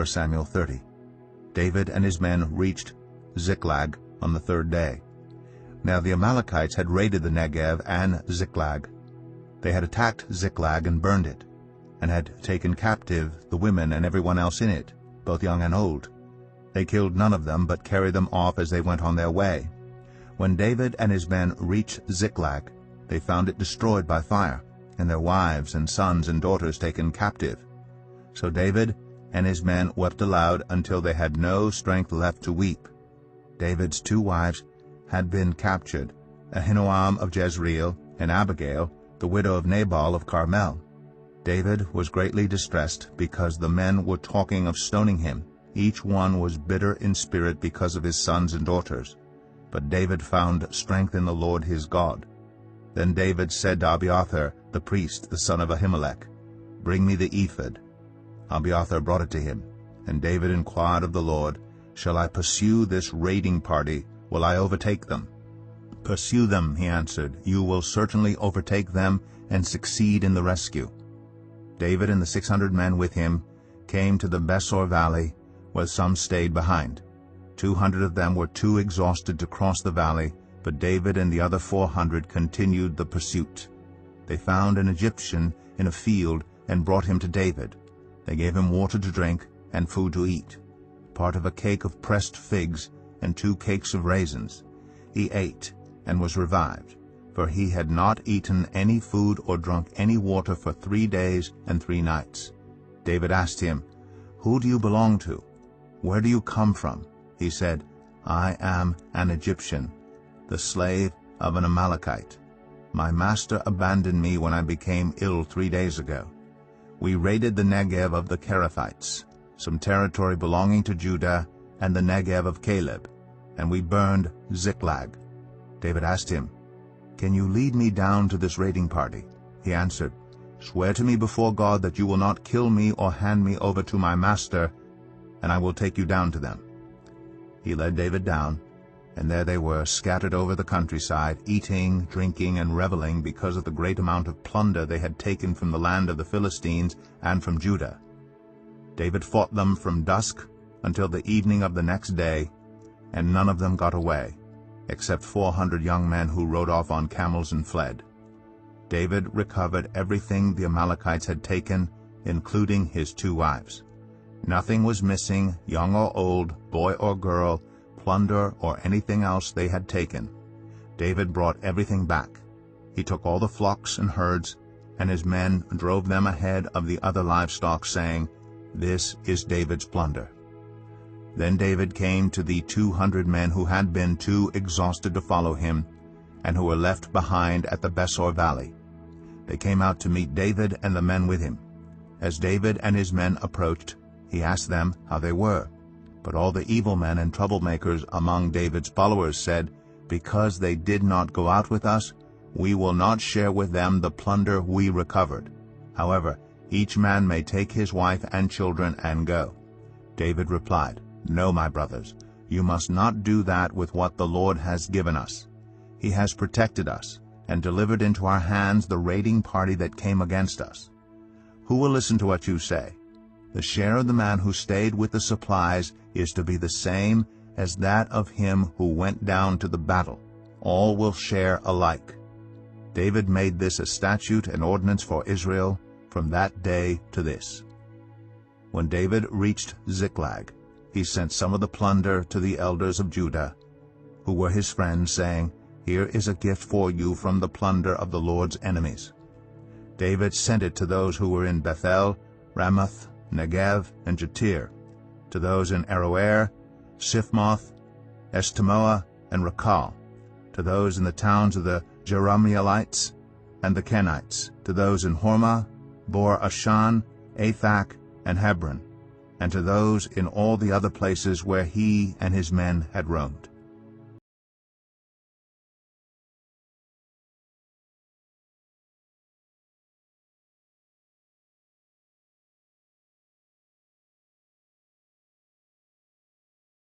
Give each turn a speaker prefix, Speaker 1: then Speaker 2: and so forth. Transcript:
Speaker 1: 1 Samuel 30. David and his men reached Ziklag on the third day. Now the Amalekites had raided the Negev and Ziklag. They had attacked Ziklag and burned it, and had taken captive the women and everyone else in it, both young and old. They killed none of them, but carried them off as they went on their way. When David and his men reached Ziklag, they found it destroyed by fire, and their wives and sons and daughters taken captive. So David and his men wept aloud until they had no strength left to weep. David's 2 wives had been captured, Ahinoam of Jezreel and Abigail, the widow of Nabal of Carmel. David was greatly distressed because the men were talking of stoning him. Each one was bitter in spirit because of his sons and daughters. But David found strength in the Lord his God. Then David said to Abiathar the priest, the son of Ahimelech, "Bring me the ephod." Abiathar brought it to him, and David inquired of the Lord, "Shall I pursue this raiding party? Will I overtake them?" "Pursue them," he answered. "You will certainly overtake them and succeed in the rescue." David and the 600 men with him came to the Besor valley, where some stayed behind. 200 of them were too exhausted to cross the valley, but David and the other 400 continued the pursuit. They found an Egyptian in a field and brought him to David. They gave him water to drink and food to eat, part of a cake of pressed figs and 2 cakes of raisins. He ate and was revived, for he had not eaten any food or drunk any water for 3 days and 3 nights. David asked him, "Who do you belong to? Where do you come from?" He said, "I am an Egyptian, the slave of an Amalekite. My master abandoned me when I became ill 3 days ago. We raided the Negev of the Kerethites, some territory belonging to Judah, and the Negev of Caleb, and we burned Ziklag." David asked him, "Can you lead me down to this raiding party?" He answered, "Swear to me before God that you will not kill me or hand me over to my master, and I will take you down to them." He led David down, and there they were, scattered over the countryside, eating, drinking, and reveling because of the great amount of plunder they had taken from the land of the Philistines and from Judah. David fought them from dusk until the evening of the next day, and none of them got away, except 400 young men who rode off on camels and fled. David recovered everything the Amalekites had taken, including his 2 wives. Nothing was missing, young or old, boy or girl, plunder or anything else they had taken. David brought everything back. He took all the flocks and herds, and his men drove them ahead of the other livestock, saying, "This is David's plunder." Then David came to the 200 men who had been too exhausted to follow him, and who were left behind at the Besor valley. They came out to meet David and the men with him. As David and his men approached, he asked them how they were. But all the evil men and troublemakers among David's followers said, "Because they did not go out with us, we will not share with them the plunder we recovered. However, each man may take his wife and children and go." David replied, "No, my brothers, you must not do that with what the Lord has given us. He has protected us and delivered into our hands the raiding party that came against us. Who will listen to what you say? The share of the man who stayed with the supplies is to be the same as that of him who went down to the battle. All will share alike." David made this a statute and ordinance for Israel from that day to this. When David reached Ziklag, he sent some of the plunder to the elders of Judah, who were his friends, saying, "Here is a gift for you from the plunder of the Lord's enemies." David sent it to those who were in Bethel, Ramoth, Negev, and Jatir, to those in Aroer, Siphmoth, Eshtemoa, and Rakal, to those in the towns of the Jerahmeelites and the Kenites, to those in Hormah, Bor Ashan, Athak, and Hebron, and to those in all the other places where he and his men had roamed.